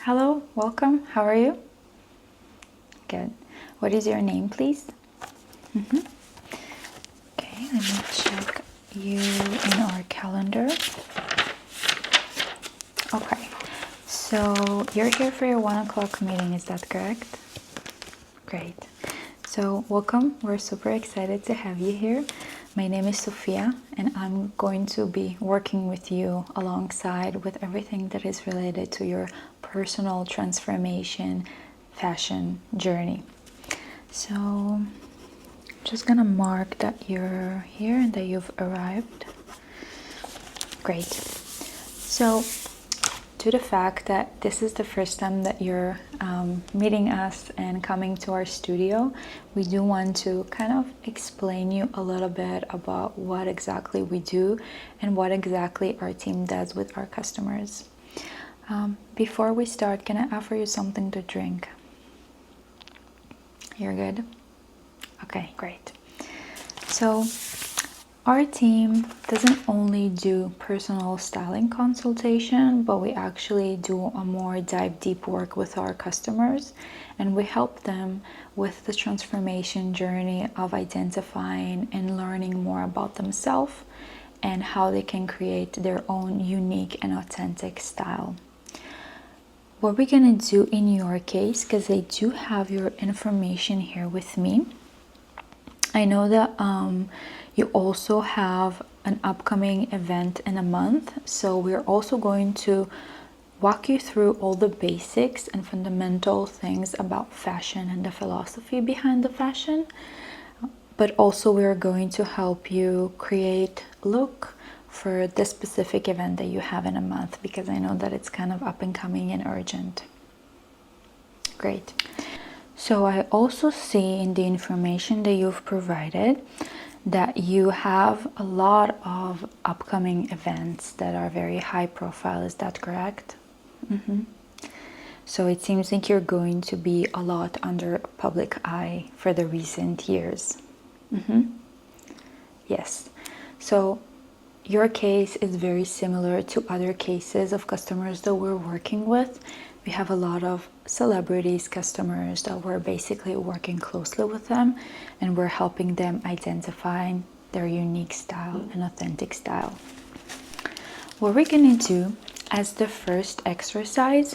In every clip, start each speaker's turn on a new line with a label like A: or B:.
A: Hello, welcome. How are you? Good. What is your name, please? Okay, let me check you in our calendar. Okay, so you're here for your 1 o'clock meeting, is that correct? Great. So welcome. We're super excited to have you here. My name is Sofia, and I'm going to be working with you alongside with everything that is related to your personal transformation fashion journey. So I'm just gonna mark that you're here and that you've arrived. Great. So to the fact that this is the first time that you're meeting us and coming to our studio, we do want to kind of explain you a little bit about what exactly we do and what exactly our team does with our customers. Before we start, can I offer you something to drink? You're good? Okay, great. So our team doesn't only do personal styling consultation, but we actually do a more dive deep work with our customers, and we help them with the transformation journey of identifying and learning more about themselves and how they can create their own unique and authentic style. What we're gonna do in your case, because I do have your information here with me, I know that you also have an upcoming event in a month, so we're also going to walk you through all the basics and fundamental things about fashion and the philosophy behind the fashion, but also we're going to help you create a look for this specific event that you have in a month, because I know that it's kind of up and coming and urgent. Great. So I also see in the information that you've provided that you have a lot of upcoming events that are very high profile. Is that correct? So it seems like you're going to be a lot under public eye for the recent years. Yes. So your case is very similar to other cases of customers that we're working with. We have a lot of celebrities customers that we're basically working closely with them, and we're helping them identify their unique style and authentic style. What we're gonna do as the first exercise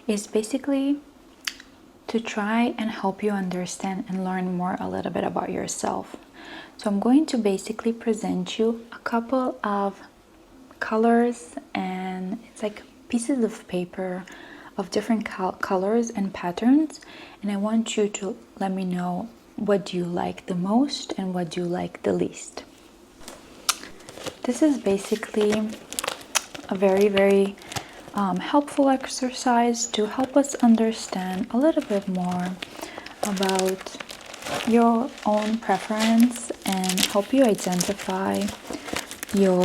A: is basically to try and help you understand and learn more a little bit about yourself. So I'm going to basically present you a couple of colors, and it's like pieces of paper of different colors and patterns, and I want you to let me know what do you like the most and what do you like the least. This is basically a very helpful exercise to help us understand a little bit more about your own preference and help you identify your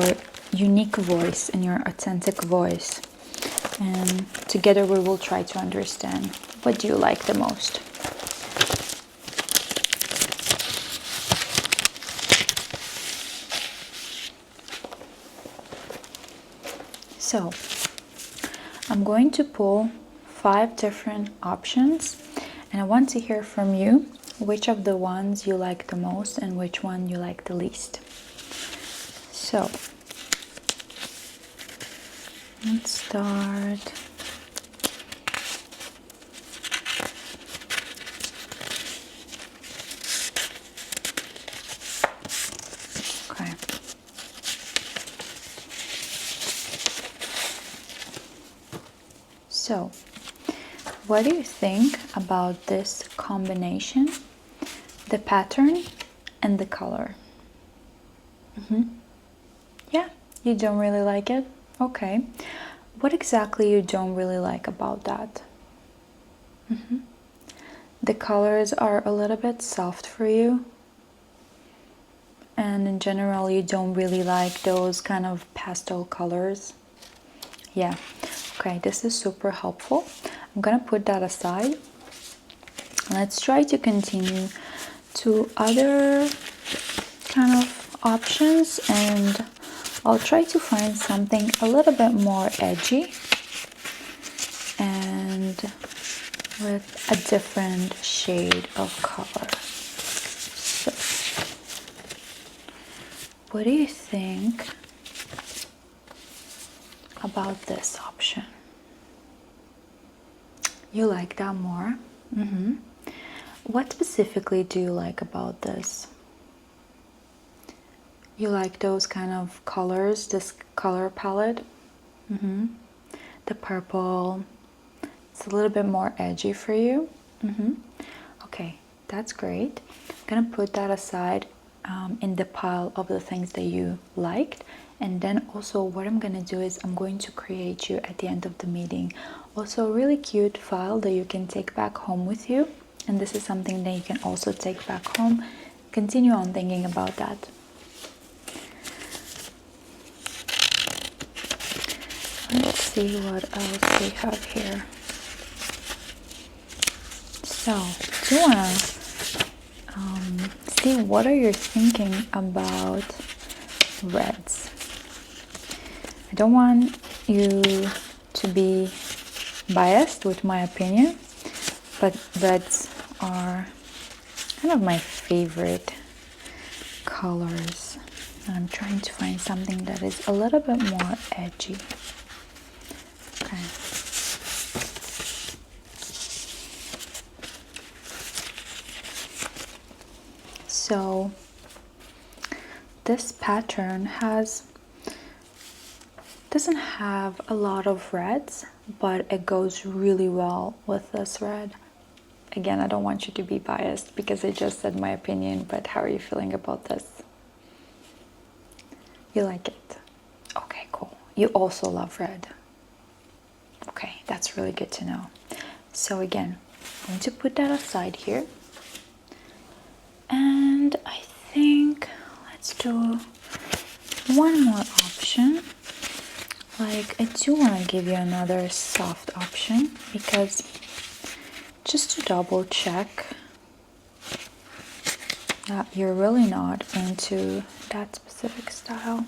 A: unique voice and your authentic voice. And together we will try to understand what do you like the most. So I'm going to pull 5 different options, and I want to hear from you which of the ones you like the most and which one you like the least. So let's start. Okay. So, what do you think about this combination, the pattern and the color? Yeah, you don't really like it? Okay. What exactly you don't really like about that? The colors are a little bit soft for you, and in general you don't really like those kind of pastel colors. Yeah. Okay, this is super helpful. I'm gonna put that aside. Let's try to continue to other kind of options, and I'll try to find something a little bit more edgy and filled with a different shade of color. So, what do you think about this option? You like that more? What specifically do you like about this? You like those kind of colors, this color palette? The purple, it's a little bit more edgy for you. Okay, that's great. I'm gonna put that aside in the pile of the things that you liked. And then also what I'm gonna do is I'm going to create you at the end of the meeting also a really cute file that you can take back home with you. And this is something that you can also take back home. Continue on thinking about that. Let's see what else we have here. So, do you wanna see what are you thinking about reds? I don't want you to be biased with my opinion, but reds are kind of my favorite colors. And I'm trying to find something that is a little bit more edgy. Okay. So this pattern doesn't have a lot of reds, but it goes really well with this red. Again, I don't want you to be biased because I just said my opinion, but how are you feeling about this? You like it? Okay, cool. You also love red. Okay, that's really good to know. So again, I'm going to put that aside here. And I think let's do one more option. Like, I do want to give you another soft option because just to double check that you're really not into that specific style.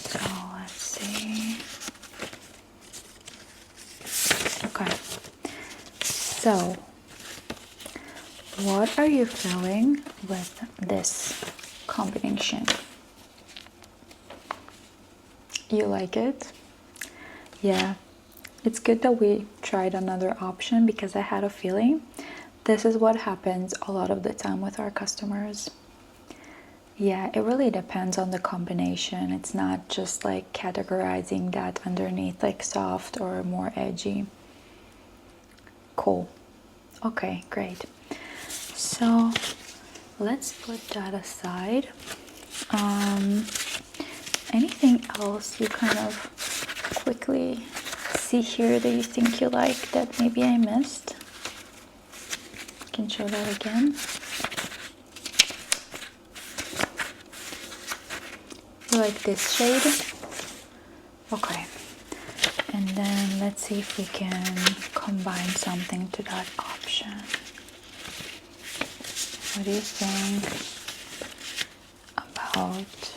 A: So let's see. Okay. So what are you feeling with this combination? You like it? Yeah, it's good that we tried another option because I had a feeling this is what happens a lot of the time with our customers. Yeah, it really depends on the combination. It's not just like categorizing that underneath like soft or more edgy. Cool. Okay, great. So let's put that aside. Anything else you kind of quickly see here that you think you like that maybe I missed? I can show that again. You like this shade? Okay. And then let's see if we can combine something to that option. What do you think about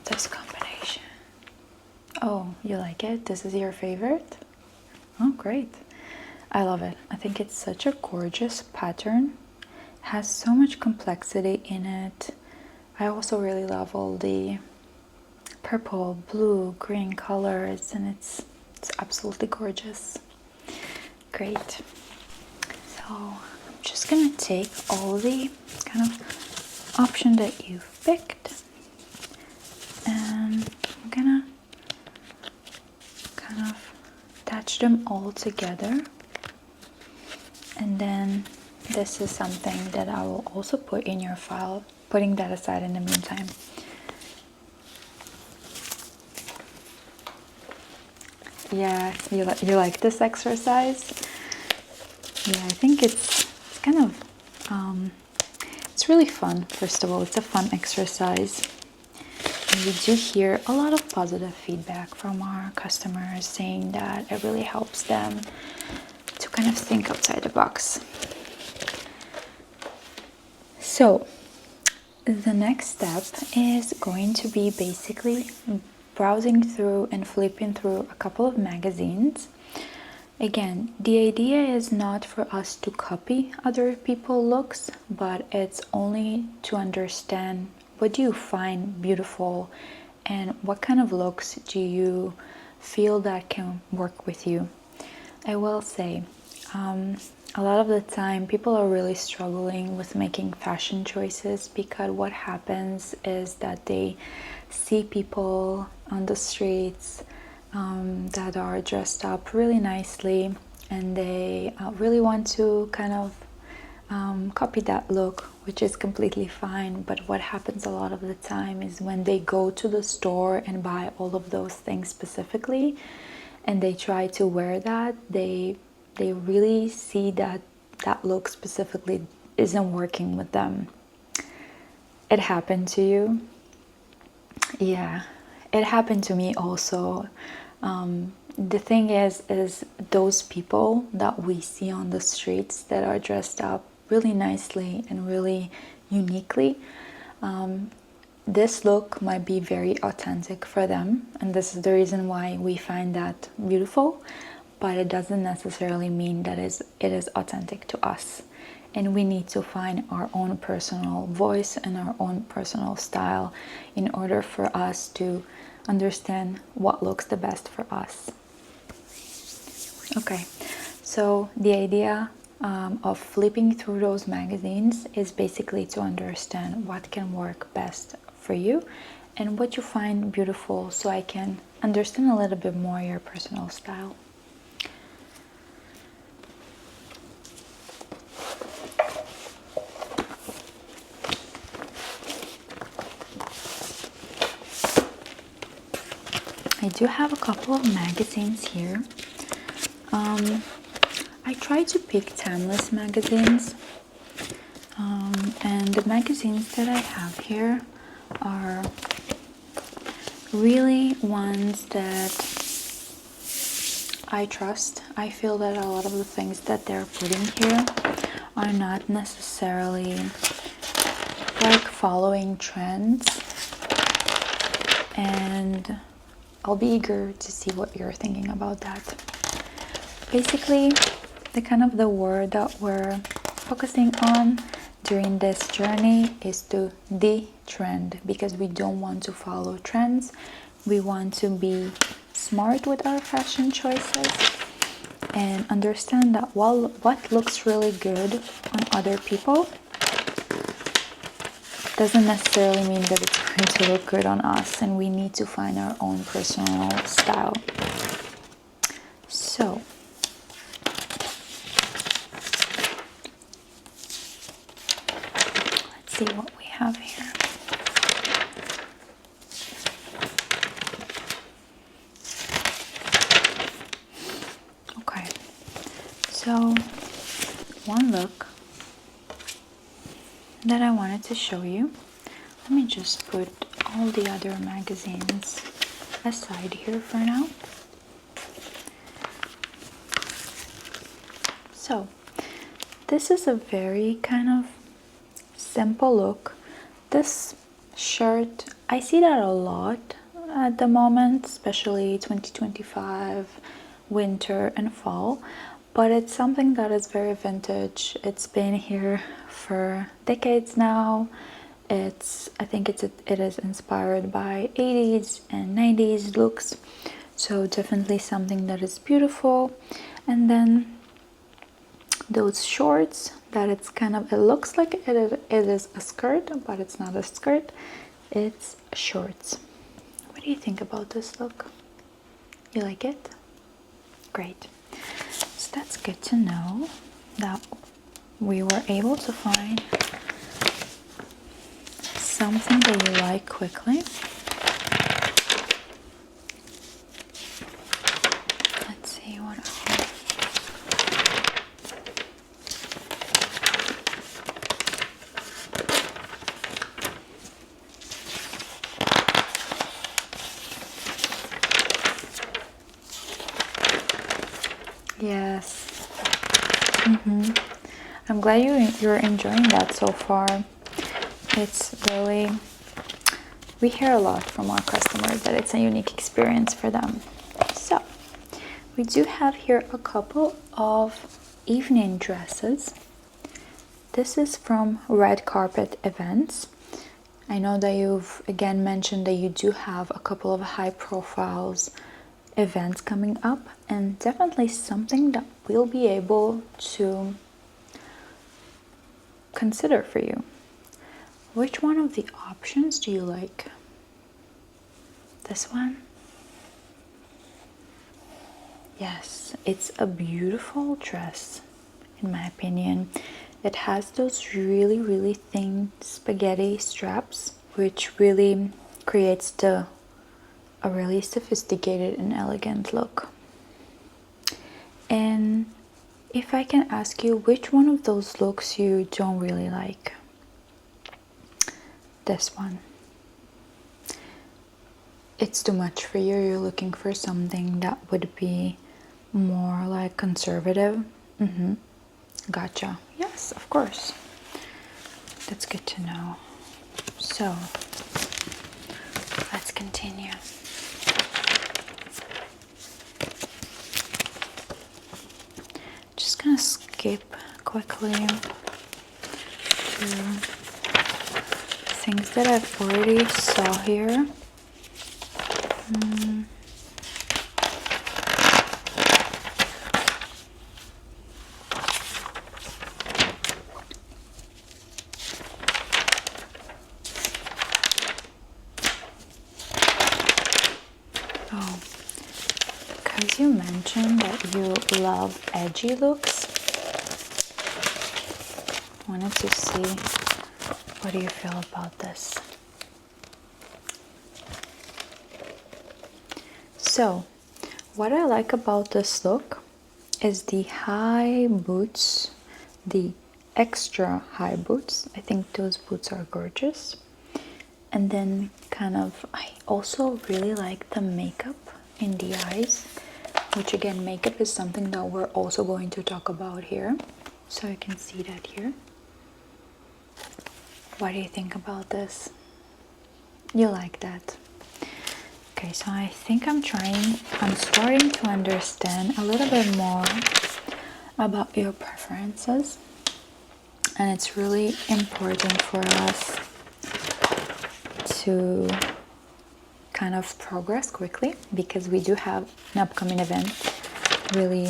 A: this combination? Oh, you like it? This is your favorite? Oh, great. I love it. I think it's such a gorgeous pattern. Has so much complexity in it. I also really love all the purple, blue, green colors, and it's absolutely gorgeous. Great. So I'm just gonna take all the kind of option that you've picked, and I'm gonna kind of attach them all together. And then this is something that I will also put in your file, putting that aside in the meantime. Yeah, you like this exercise? Yeah, I think it's kind of, it's really fun. First of all, it's a fun exercise. And we do hear a lot of positive feedback from our customers saying that it really helps them to kind of think outside the box. So the next step is going to be basically browsing through and flipping through a couple of magazines. Again, the idea is not for us to copy other people's looks, but it's only to understand what do you find beautiful and what kind of looks do you feel that can work with you. I will say, a lot of the time people are really struggling with making fashion choices because what happens is that they see people on the streets that are dressed up really nicely, and they really want to kind of copy that look, which is completely fine. But what happens a lot of the time is when they go to the store and buy all of those things specifically and they try to wear that, they really see that that look specifically isn't working with them. It happened to you? Yeah, it happened to me also. The thing is those people that we see on the streets that are dressed up really nicely and really uniquely, this look might be very authentic for them, and this is the reason why we find that beautiful, but it doesn't necessarily mean that it is authentic to us. And we need to find our own personal voice and our own personal style in order for us to understand what looks the best for us. Okay, so the idea of flipping through those magazines is basically to understand what can work best for you and what you find beautiful, so I can understand a little bit more your personal style. I do have a couple of magazines here. I try to pick timeless magazines, and the magazines that I have here are really ones that I trust. I feel that a lot of the things that they're putting here are not necessarily like following trends, and I'll be eager to see what you're thinking about that. Basically, the word that we're focusing on during this journey is to de-trend, because we don't want to follow trends. We want to be smart with our fashion choices and understand that what looks really good on other people doesn't necessarily mean that it's going to look good on us, and we need to find our own personal style. So let's see what we have here. Okay, so one look that I wanted to show you. Let me just put all the other magazines aside here for now. So this is a very kind of simple look. This shirt, I see that a lot at the moment, especially 2025 winter and fall, but it's something that is very vintage. It's been here for decades now. I think it is inspired by 80s and 90s looks, so definitely something that is beautiful. And then those shorts that it's kind of, it looks like it is a skirt, but it's not a skirt, it's shorts. What do you think about this look? You like it? Great. So that's good to know that we were able to find something that you like quickly. Let's see what else. Yes. I'm glad you're enjoying that so far. It's really we hear a lot from our customers that it's a unique experience for them. So we do have here a couple of evening dresses. This is from Red Carpet Events. I know that you've again mentioned that you do have a couple of high profiles events coming up, and definitely something that we'll be able to consider for you. Which one of the options do you like? This one? Yes, it's a beautiful dress in my opinion. It has those really thin spaghetti straps, which really creates a really sophisticated and elegant look. And if I can ask you, which one of those looks you don't really like? This one. It's too much for you. You're looking for something that would be more like conservative. Gotcha. Yes, of course. That's good to know. So let's continue. Just gonna skip quickly through things that I've already saw here. Oh, because you mentioned that you love edgy looks, I wanted to see what do you feel about this. So, what I like about this look is the high boots, the extra high boots. I think those boots are gorgeous. And then kind of, I also really like the makeup in the eyes, which again, makeup is something that we're also going to talk about here. So you can see that here. What do you think about this? You like that? Okay, so I think I'm starting to understand a little bit more about your preferences. And it's really important for us to kind of progress quickly, because we do have an upcoming event really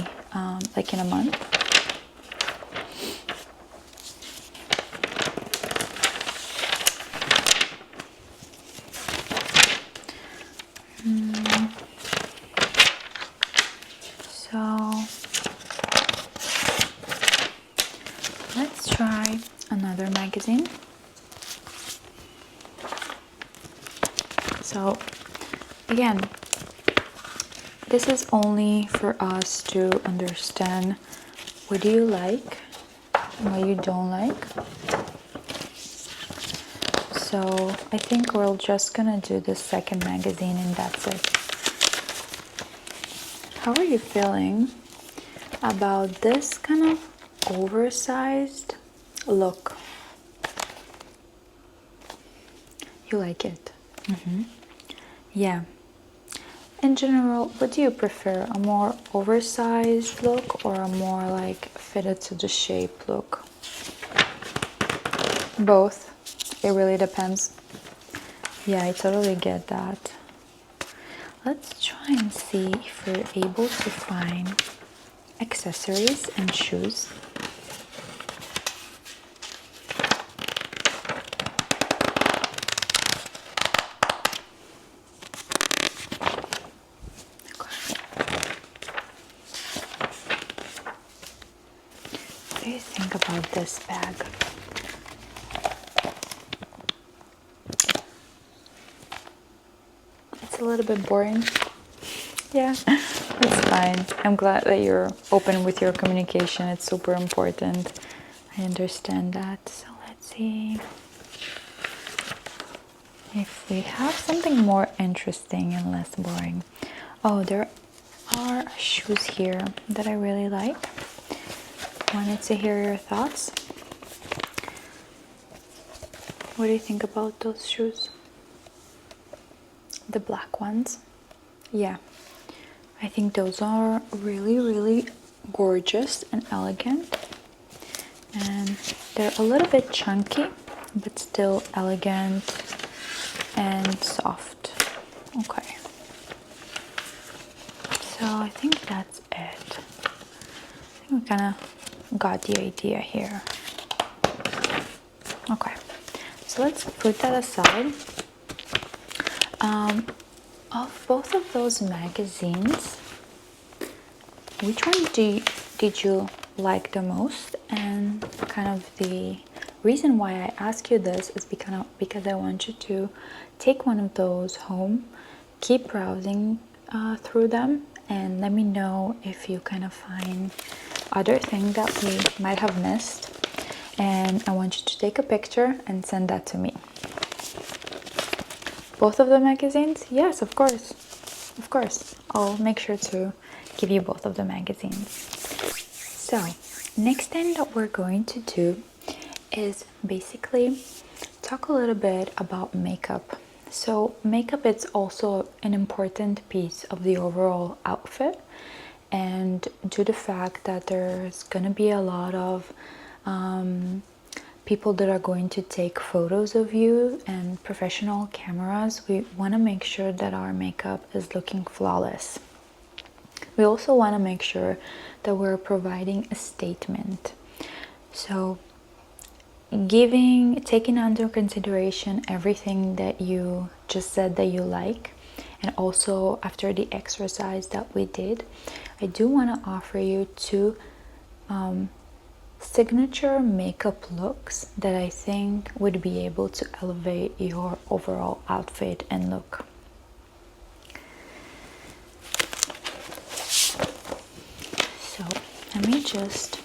A: like in a month. So let's try another magazine. So again, this is only for us to understand what do you like and what you don't like. So I think we're just gonna do the second magazine and that's it. How are you feeling about this kind of oversized look? You like it? Yeah. In general, what do you prefer? A more oversized look or a more like fitted to the shape look? Both. It really depends. Yeah, I totally get that. Let's try and see if we're able to find accessories and shoes. What do you think about this bag? It's a little bit boring. Yeah, that's fine. I'm glad that you're open with your communication. It's super important. I understand that. So let's see if we have something more interesting and less boring. Oh, there are shoes here that I really like. Wanted to hear your thoughts. What do you think about those shoes? the black ones. Yeah, I think those are really, really gorgeous and elegant. And they're a little bit chunky, but still elegant and soft. Okay. So I think that's it. I think we kind of got the idea here. Okay, so let's put that aside. Of both of those magazines, which one did you like the most? And kind of the reason why I ask you this is because I want you to take one of those home, keep browsing through them, and let me know if you kind of find other things that we might have missed. And I want you to take a picture and send that to me. Both of the magazines? Yes, of course. Of course. I'll make sure to give you both of the magazines. So, next thing that we're going to do is basically talk a little bit about makeup. So, makeup is also an important piece of the overall outfit. And due to the fact that there's going to be a lot of people that are going to take photos of you and professional cameras, we want to make sure that our makeup is looking flawless. We also want to make sure that we're providing a statement. So taking under consideration everything that you just said that you like, and also after the exercise that we did, I do want to offer you two signature makeup looks that I think would be able to elevate your overall outfit and look. So let me just,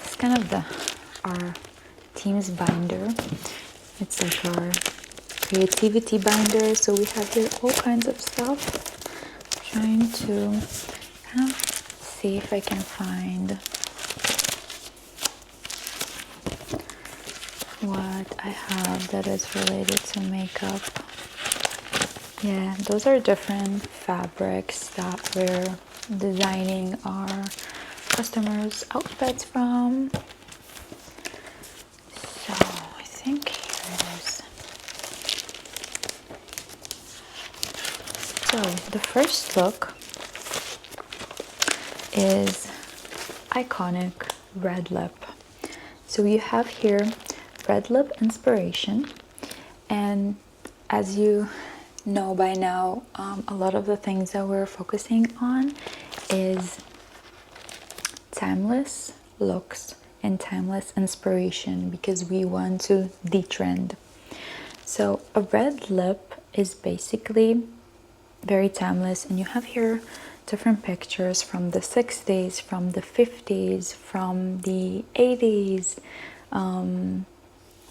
A: it's kind of our team's binder. It's like our creativity binder, so we have here all kinds of stuff. I'm trying to kind of see if I can find what I have that is related to makeup. Yeah, those are different fabrics that we're designing our customers' outfits from. So I think here it is. So the first look is iconic red lip. So you have here red lip inspiration, and as you know by now, a lot of the things that we're focusing on is timeless looks and timeless inspiration, because we want to de-trend. So a red lip is basically very timeless, and you have here different pictures from the 60s, from the 50s, from the 80s,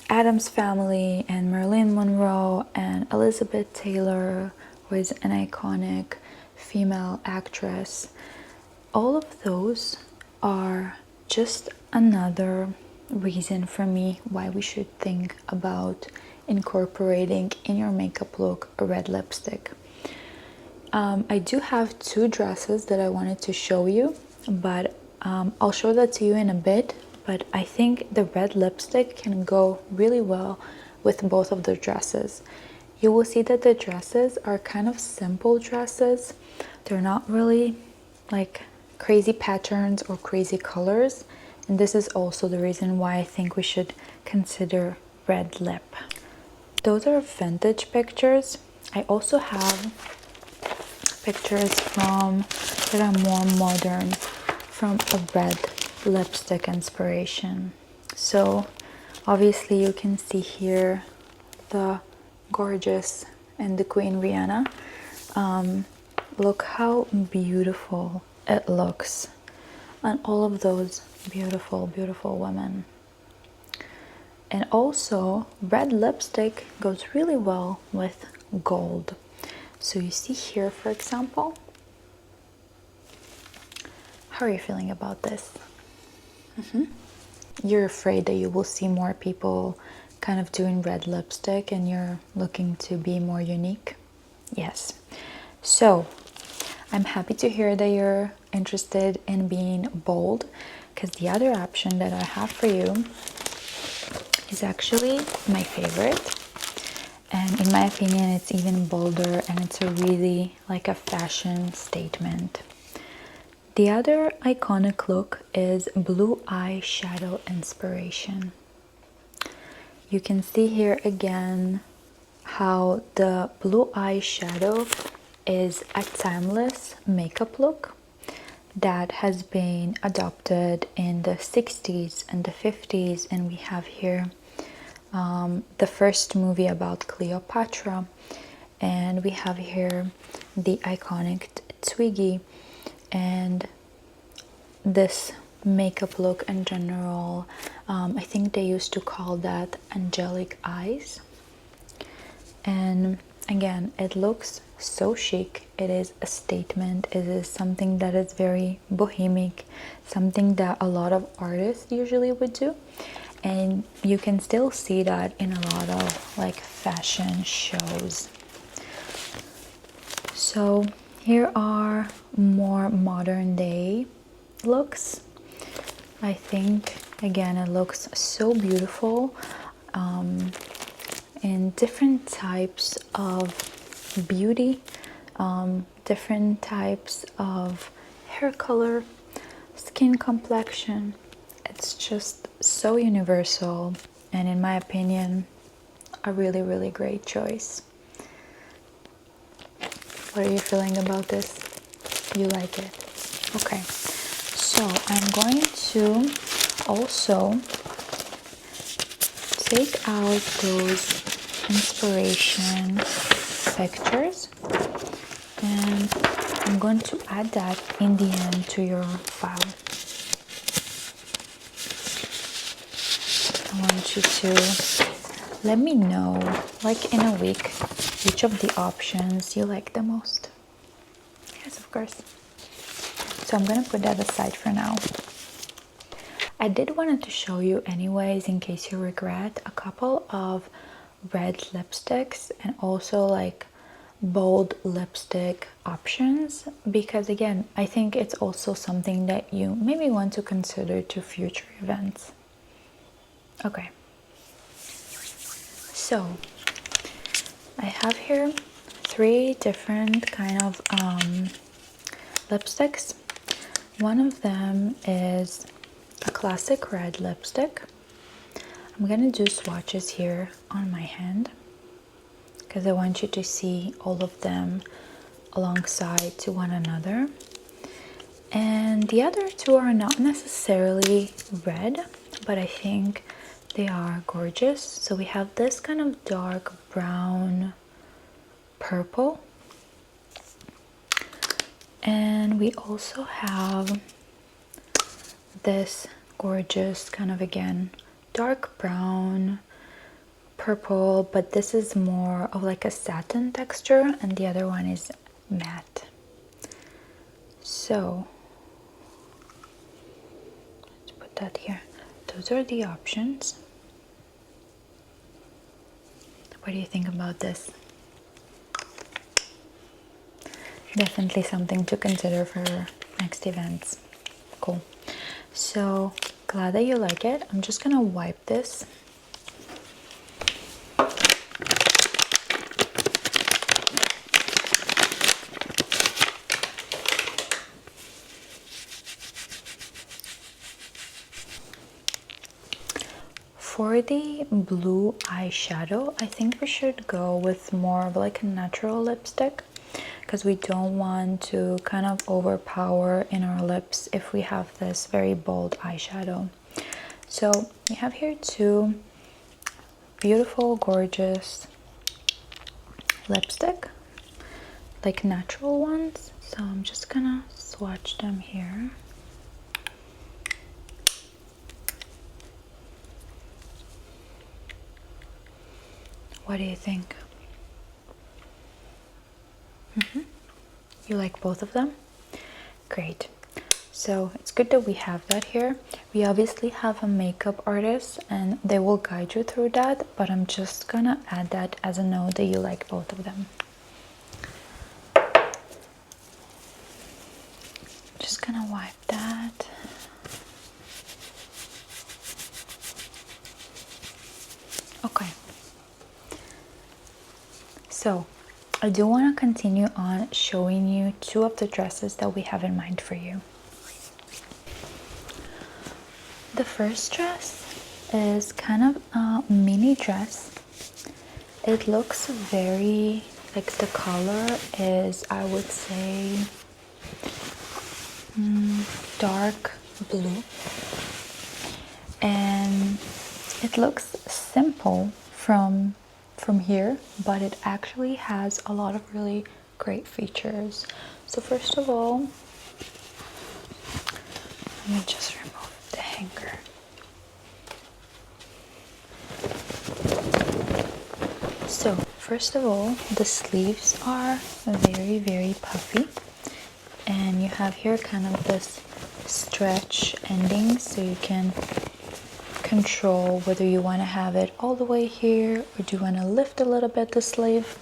A: Addams Family and Marilyn Monroe and Elizabeth Taylor, who is an iconic female actress. All of those are just another reason for me why we should think about incorporating in your makeup look a red lipstick. I do have two dresses that I wanted to show you, but I'll show that to you in a bit. But I think the red lipstick can go really well with both of the dresses. You will see that the dresses are kind of simple dresses. They're not really like crazy patterns or crazy colors. And this is also the reason why I think we should consider red lip. Those are vintage pictures. I also have pictures that are more modern from a red lipstick inspiration. So obviously you can see here the gorgeous and the Queen Rihanna. Look how beautiful it looks on all of those beautiful, beautiful women. And also red lipstick goes really well with gold. So you see here, for example, how are you feeling about this? You're afraid that you will see more people kind of doing red lipstick and you're looking to be more unique? Yes. So I'm happy to hear that you're interested in being bold, because the other option that I have for you is actually my favorite. And in my opinion, it's even bolder, and it's a really like a fashion statement. The other iconic look is blue eyeshadow inspiration. You can see here again how the blue eyeshadow is a timeless makeup look that has been adopted in the 60s and the 50s, and we have here the first movie about Cleopatra, and we have here the iconic Twiggy, and this makeup look in general. I think they used to call that angelic eyes. And again, it looks so chic. It is a statement. It is something that is very bohemic, something that a lot of artists usually would do. And you can still see that in a lot of like fashion shows. So here are more modern day looks. I think again it looks so beautiful in different types of beauty, different types of hair color, skin complexion. It's just so universal, and in my opinion, a really, really great choice. What are you feeling about this? You like it? Okay, so I'm going to also take out those inspiration pictures, and I'm going to add that in the end to your file. I want you to let me know, like in a week, which of the options you like the most. Yes, of course. So I'm gonna put that aside for now. I did wanted to show you anyways, in case you regret, a couple of red lipsticks and also like bold lipstick options, because again, I think it's also something that you maybe want to consider to future events. Okay, so I have here 3 different kind of lipsticks. One of them is a classic red lipstick. I'm gonna do swatches here on my hand because I want you to see all of them alongside to one another. And the other 2 are not necessarily red, but I think they are gorgeous. So we have this kind of dark brown purple, and we also have this gorgeous kind of, again, dark brown purple, but this is more of like a satin texture, and the other one is matte. So let's put that here. Those are the options. What do you think about this? Definitely something to consider for next events. Cool. So glad that you like it. I'm just gonna wipe this. For the blue eyeshadow, I think we should go with more of like a natural lipstick, because we don't want to kind of overpower in our lips if we have this very bold eyeshadow. So we have here 2 beautiful, gorgeous lipstick, like natural ones. So I'm just gonna swatch them here. What do you think? You like both of them? Great. So it's good that we have that here. We obviously have a makeup artist and they will guide you through that, but I'm just gonna add that as a note that you like both of them. gonna wipe that. Okay. So I do want to continue on showing you two of the dresses that we have in mind for you. The first dress is kind of a mini dress. It looks very, like the color is, I would say, dark blue. And it looks simple from here, but it actually has a lot of really great features. So first of all, let me just remove the hanger. So first of all, the sleeves are very, very puffy, and you have here kind of this stretch ending, so you can control whether you want to have it all the way here or do you want to lift a little bit the sleeve.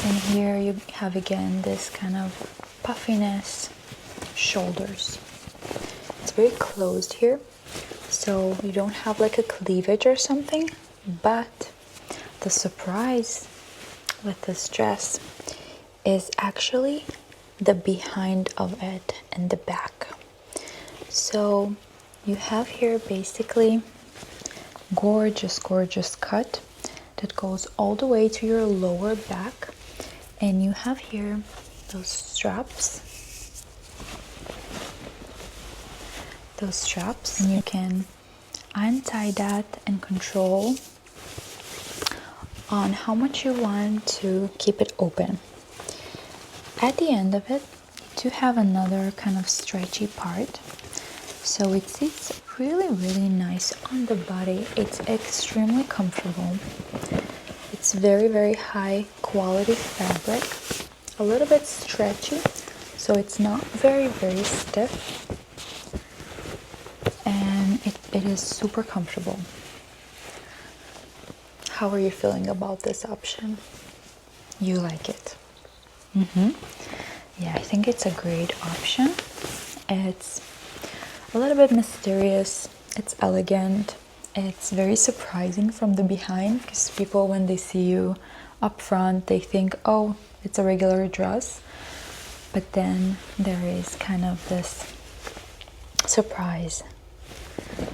A: And here you have again this kind of puffiness, shoulders. It's very closed here, so you don't have like a cleavage or something. But the surprise with this dress is actually the behind of it and the back. So you have here basically gorgeous cut that goes all the way to your lower back, and you have here those straps, and you can untie that and control on how much you want to keep it open. At the end of it, you do have another kind of stretchy part. So it sits really, really nice on the body. It's extremely comfortable. It's very, very high quality fabric. A little bit stretchy, so it's not very, very stiff. And it is super comfortable. How are you feeling about this option? You like it? Yeah, I think it's a great option. It's a little bit mysterious, it's elegant, it's very surprising from the behind, because people, when they see you up front, they think, oh, it's a regular dress, but then there is kind of this surprise.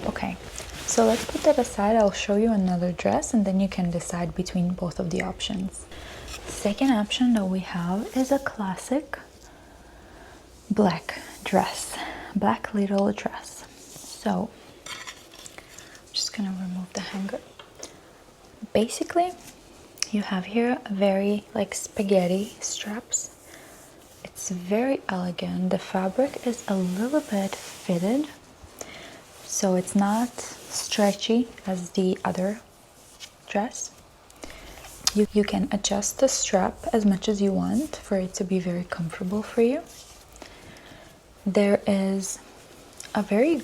A: Okay, so let's put that aside. I'll show you another dress and then you can decide between both of the options. Second option that we have is a classic black dress, black little dress. So I'm just gonna remove the hanger. Basically, you have here a very like spaghetti straps. It's very elegant. The fabric is a little bit fitted, so it's not stretchy as the other dress. You can adjust the strap as much as you want for it to be very comfortable for you. There is a very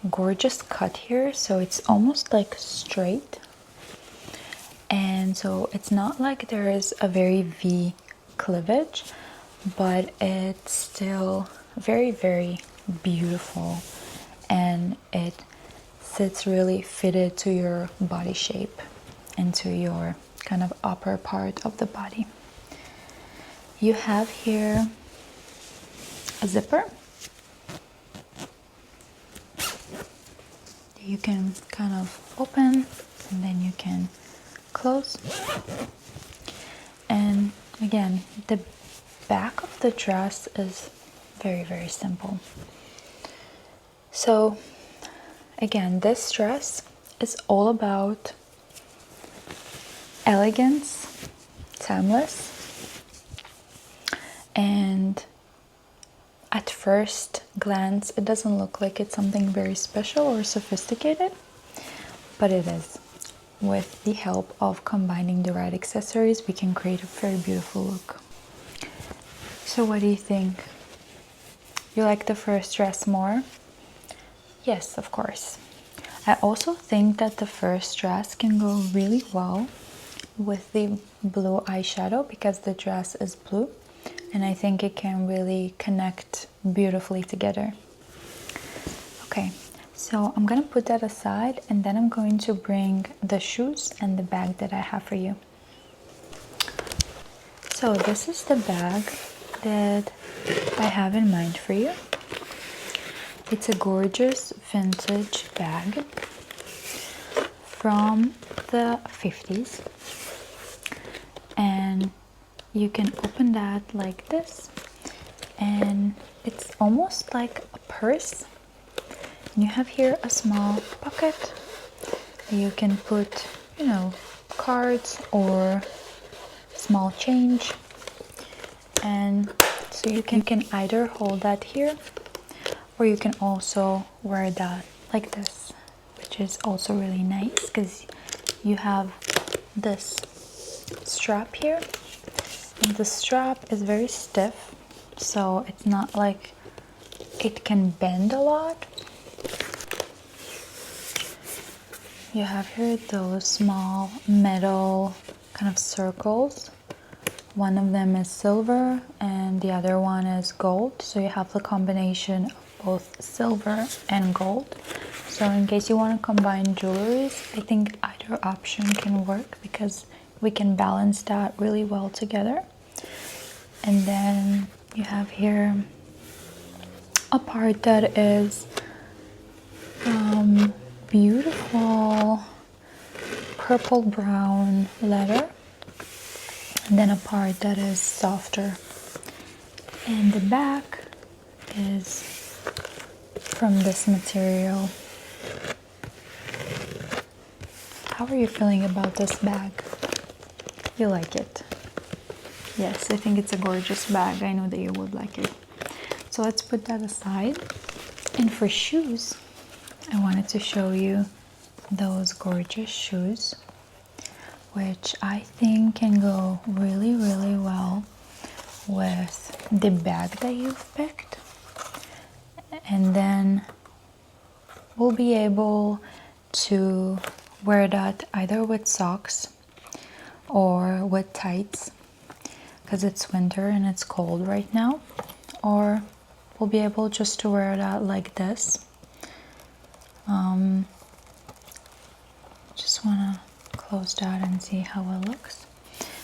A: gorgeous cut here, so it's almost like straight, and so it's not like there is a very V cleavage, but it's still very, very beautiful, and it sits really fitted to your body shape and to your kind of upper part of the body. You have here a zipper. You can kind of open and then you can close. And again, the back of the dress is very, very simple. So again, this dress is all about elegance, timeless, and at first glance it doesn't look like it's something very special or sophisticated, but it is. With the help of combining the right accessories, we can create a very beautiful look. So what do you think? You like the first dress more? Yes, of course. I also think that the first dress can go really well with the blue eyeshadow because the dress is blue. and I think it can really connect beautifully together. Okay, so I'm gonna put that aside, and then I'm going to bring the shoes and the bag that I have for you. So this is the bag that I have in mind for you. It's a gorgeous vintage bag from the 50s, and you can open that like this, and it's almost like a purse. And you have here a small pocket that you can put, you know, cards or small change, and so you can either hold that here, or you can also wear that like this, which is also really nice because you have this strap here, and the strap is very stiff, so it's not like it can bend a lot. You have here those small metal kind of circles. One of them is silver and the other one is gold, so you have the combination of both silver and gold. So in case you want to combine jewelries, I think either option can work because we can balance that really well together. And then you have here a part that is beautiful purple brown leather, and then a part that is softer, and the back is from this material. How are you feeling about this bag? You like it? Yes, I think it's a gorgeous bag. I know that you would like it. So let's put that aside. And for shoes, I wanted to show you those gorgeous shoes, which I think can go really, really well with the bag that you've picked. And then we'll be able to wear that either with socks or with tights because it's winter and it's cold right now, or we'll be able just to wear that like this. Just want to close that and see how it looks.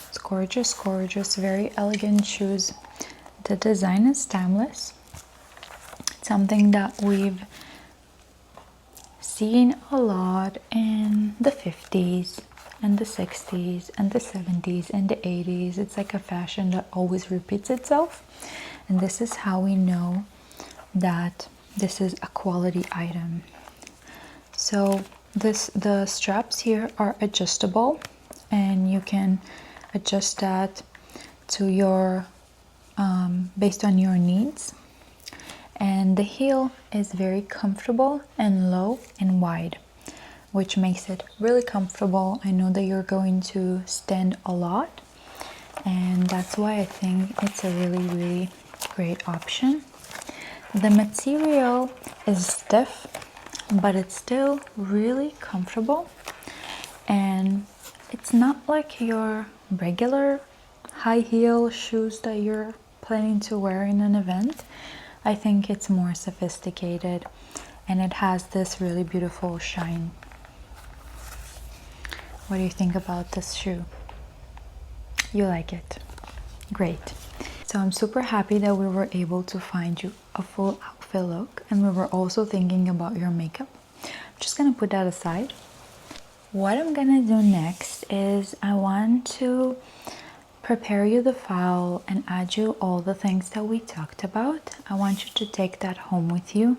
A: It's gorgeous, gorgeous, very elegant shoes. The design is timeless. It's something that we've seen a lot in the 50s and the 60s and the 70s and the 80s. It's like a fashion that always repeats itself, and this is how we know that this is a quality item. So the straps here are adjustable, and you can adjust that to your based on your needs. And the heel is very comfortable and low and wide, which makes it really comfortable. I know that you're going to stand a lot, and that's why I think it's a really, really great option. The material is stiff, but it's still really comfortable, and it's not like your regular high heel shoes that you're planning to wear in an event. I think it's more sophisticated, and it has this really beautiful shine. What do you think about this shoe? You like it? Great. So I'm super happy that we were able to find you a full outfit look, and we were also thinking about your makeup. I'm just gonna put that aside. What I'm gonna do next is I want to prepare you the file and add you all the things that we talked about. I want you to take that home with you.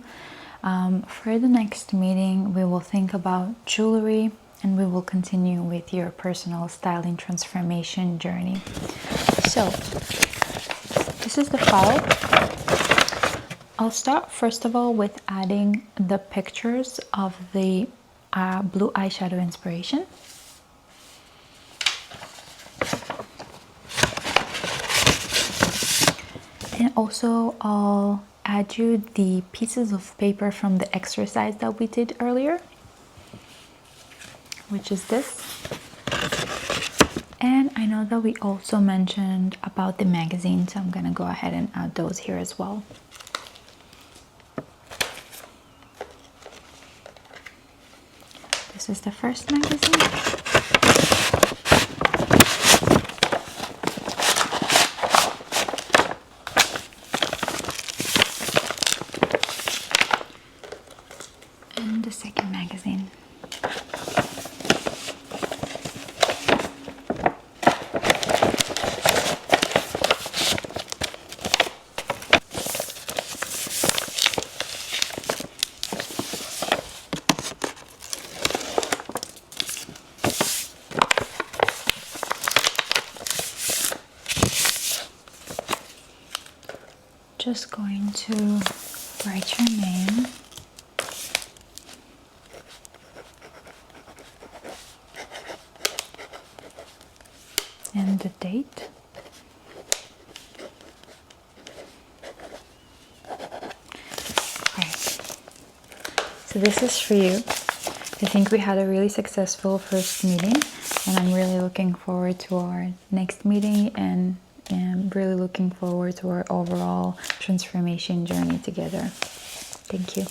A: For the next meeting, we will think about jewelry, and we will continue with your personal styling transformation journey. So this is the file. I'll start first of all with adding the pictures of the blue eyeshadow inspiration. And also I'll add you the pieces of paper from the exercise that we did earlier, which is this. And I know that we also mentioned about the magazine, so I'm gonna go ahead and add those here as well. This is the first magazine. And the second magazine. Just going to write your name and the date. Okay, so this is for you. I think we had a really successful first meeting, and I'm really looking forward to our next meeting, and I'm really looking forward to our overall transformation journey together. Thank you.